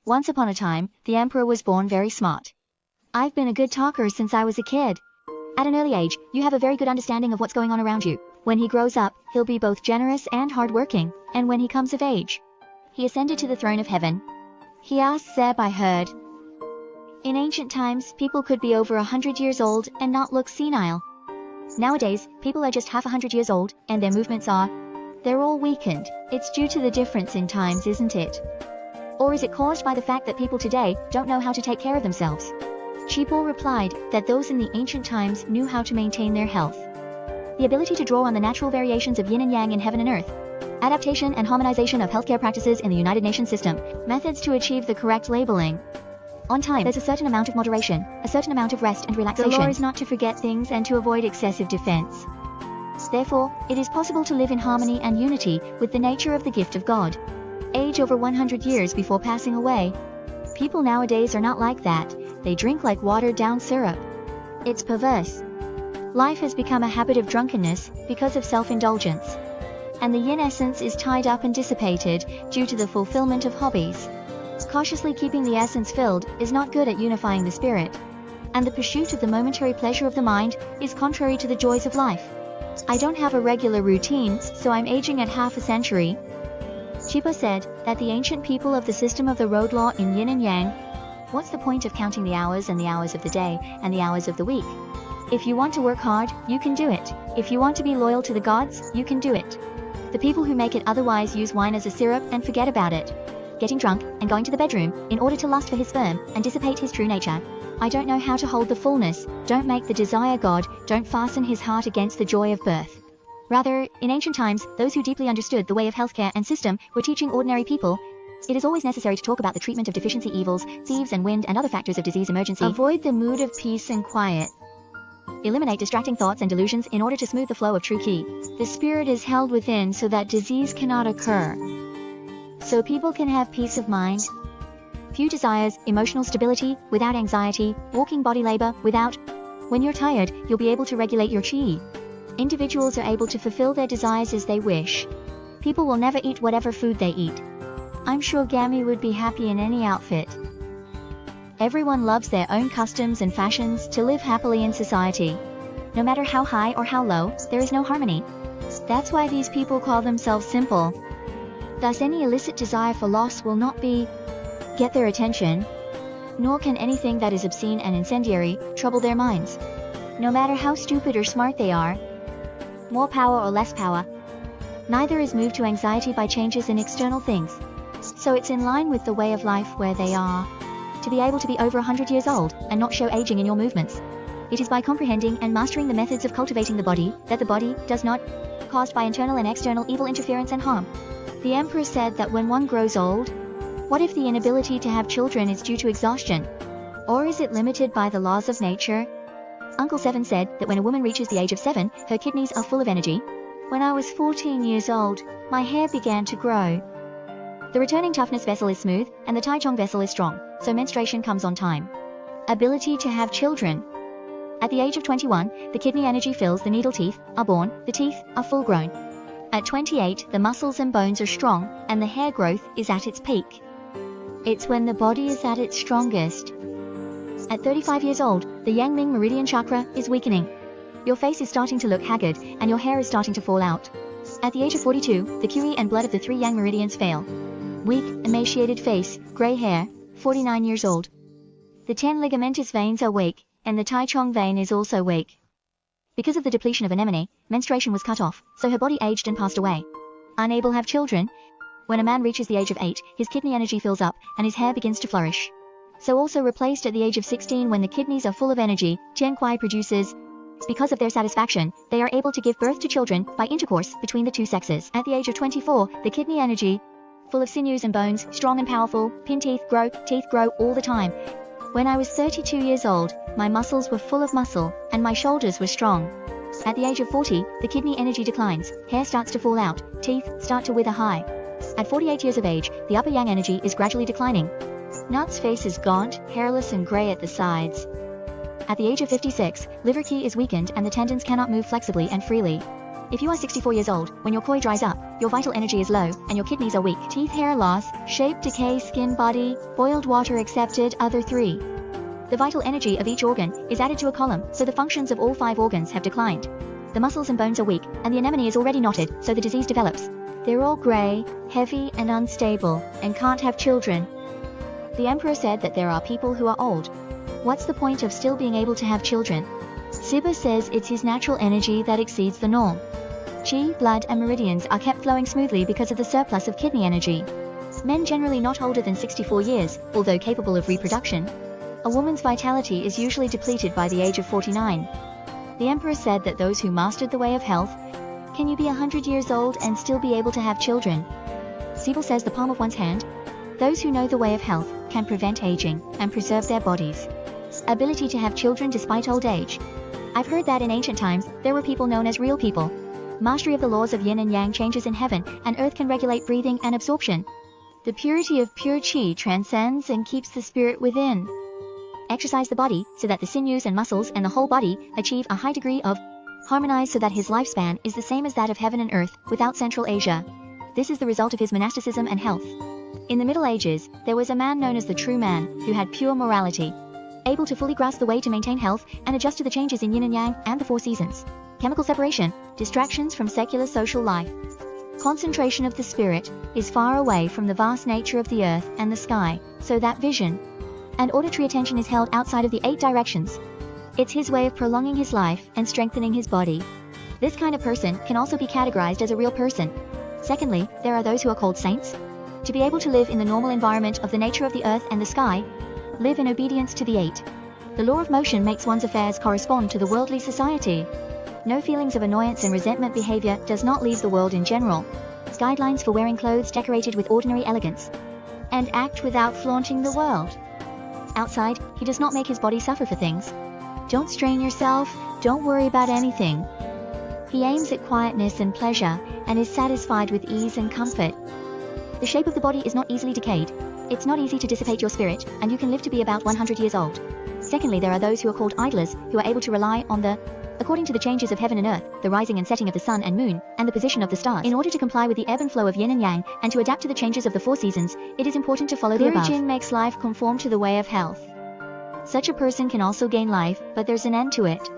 Once upon a time, the emperor was born very smart. I've been a good talker since I was a kid. At an early age, you have a very good understanding of what's going on around you. When he grows up, he'll be both generous and hardworking, and when he comes of age, he ascended to the throne of heaven. He asked Zeb, I heard. In ancient times, people could be over 100 years old and not look senile. Nowadays, people are just half 100 years old, and their movements are, they're all weakened. It's due to the difference in times, isn't it? Or is it caused by the fact that people today don't know how to take care of themselves? Chipo replied that those in the ancient times knew how to maintain their health. The ability to draw on the natural variations of yin and yang in heaven and earth. Adaptation and harmonization of healthcare practices in the United Nations system. Methods to achieve the correct labeling. On time, there's a certain amount of moderation, a certain amount of rest and relaxation. The law is not to forget things and to avoid excessive defense. Therefore, it is possible to live in harmony and unity with the nature of the gift of God. Age over 100 years before passing away. People nowadays are not like that. They drink like watered-down syrup. It's perverse. Life has become a habit of drunkenness because of self-indulgence. And the yin essence is tied up and dissipated due to the fulfillment of hobbies. Cautiously keeping the essence filled is not good at unifying the spirit. And the pursuit of the momentary pleasure of the mind is contrary to the joys of life. I don't have a regular routine, so I'm aging at half a century. Chipo said that the ancient people of the system of the road law in yin and yang. What's the point of counting the hours and the hours of the day and the hours of the week? If you want to work hard, you can do it. If you want to be loyal to the gods, you can do it. The people who make it otherwise use wine as a syrup and forget about it. Getting drunk and going to the bedroom in order to lust for his sperm and dissipate his true nature. I don't know how to hold the fullness. Don't make the desire God. Don't fasten his heart against the joy of birth. Rather, in ancient times, those who deeply understood the way of healthcare and system were teaching ordinary people. It is always necessary to talk about the treatment of deficiency evils, thieves and wind and other factors of disease emergency. Avoid the mood of peace and quiet. Eliminate distracting thoughts and delusions in order to smooth the flow of true ki. The spirit is held within so that disease cannot occur. So people can have peace of mind. Few desires, emotional stability, without anxiety, walking body labor, without. When you're tired, you'll be able to regulate your chi. Individuals are able to fulfill their desires as they wish. People will never eat whatever food they eat. I'm sure Gami would be happy in any outfit. Everyone loves their own customs and fashions to live happily in society. No matter how high or how low, there is no harmony. That's why these people call themselves simple. Thus any illicit desire for loss will not get their attention, nor can anything that is obscene and incendiary trouble their minds. No matter how stupid or smart they are, more power or less power, neither is moved to anxiety by changes in external things. So it's in line with the way of life where they are. To be able to be over 100 years old and not show aging in your movements. It is by comprehending and mastering the methods of cultivating the body that the body does not caused by internal and external evil interference and harm. The emperor said that when one grows old, what if the inability to have children is due to exhaustion? Or is it limited by the laws of nature? Uncle Seven said that when a woman reaches the age of 7, her kidneys are full of energy. When I was 14 years old, my hair began to grow. The returning toughness vessel is smooth, and the Tai Chong vessel is strong, so menstruation comes on time. Ability to have children. At the age of 21, the kidney energy fills, the needle teeth are born, the teeth are full grown. At 28, the muscles and bones are strong, and the hair growth is at its peak. It's when the body is at its strongest. At 35 years old, the Yang Ming meridian chakra is weakening. Your face is starting to look haggard, and your hair is starting to fall out. At the age of 42, the qi and blood of the 3 Yang meridians fail. Weak, emaciated face, gray hair, 49 years old. The 10 ligamentous veins are weak, and the Tai Chong vein is also weak. Because of the depletion of anemone, menstruation was cut off, so her body aged and passed away. Unable to have children. When a man reaches the age of 8, his kidney energy fills up, and his hair begins to flourish. So also replaced at the age of 16 when the kidneys are full of energy, Tian Kuai produces. Because of their satisfaction, they are able to give birth to children by intercourse between the two sexes. At the age of 24, the kidney energy, full of sinews and bones, strong and powerful, pin teeth grow all the time. When I was 32 years old, my muscles were full of muscle, and my shoulders were strong. At the age of 40, the kidney energy declines, hair starts to fall out, teeth start to wither high. At 48 years of age, the upper yang energy is gradually declining. Nut's face is gaunt, hairless and grey at the sides. At the age of 56, liver qi is weakened and the tendons cannot move flexibly and freely. If you are 64 years old, when your koi dries up, your vital energy is low, and your kidneys are weak. Teeth, hair loss, shape decay, skin, body, boiled water excepted, other 3. The vital energy of each organ is added to a column, so the functions of all 5 organs have declined. The muscles and bones are weak, and the anemone is already knotted, so the disease develops. They're all gray, heavy, and unstable, and can't have children. The emperor said that there are people who are old. What's the point of still being able to have children? Siba says it's his natural energy that exceeds the norm. Qi, blood, and meridians are kept flowing smoothly because of the surplus of kidney energy. Men generally not older than 64 years, although capable of reproduction. A woman's vitality is usually depleted by the age of 49. The emperor said that those who mastered the way of health, can you be 100 years old and still be able to have children? Siebel says the palm of one's hand. Those who know the way of health can prevent aging and preserve their bodies. Ability to have children despite old age. I've heard that in ancient times, there were people known as real people. Mastery of the laws of yin and yang changes in heaven, and earth can regulate breathing and absorption. The purity of pure qi transcends and keeps the spirit within. Exercise the body, so that the sinews and muscles and the whole body achieve a high degree of harmonize, so that his lifespan is the same as that of heaven and earth, without Central Asia. This is the result of his monasticism and health. In the Middle Ages, there was a man known as the true man, who had pure morality, able to fully grasp the way to maintain health and adjust to the changes in yin and yang and the 4 seasons. Chemical separation, distractions from secular social life. Concentration of the spirit is far away from the vast nature of the earth and the sky, so that vision and auditory attention is held outside of the 8 directions. It's his way of prolonging his life and strengthening his body. This kind of person can also be categorized as a real person. Secondly, there are those who are called saints. To be able to live in the normal environment of the nature of the earth and the sky, live in obedience to the 8. The law of motion makes one's affairs correspond to the worldly society. No feelings of annoyance and resentment. Behavior does not leave the world in general. Guidelines for wearing clothes decorated with ordinary elegance. And act without flaunting the world. Outside, he does not make his body suffer for things. Don't strain yourself, don't worry about anything. He aims at quietness and pleasure, and is satisfied with ease and comfort. The shape of the body is not easily decayed. It's not easy to dissipate your spirit, and you can live to be about 100 years old. Secondly, there are those who are called idlers, who are able to rely on according to the changes of heaven and earth, the rising and setting of the sun and moon, and the position of the stars. In order to comply with the ebb and flow of yin and yang, and to adapt to the changes of the 4 seasons, it is important to follow the above. Origin makes life conform to the way of health. Such a person can also gain life, but there's an end to it.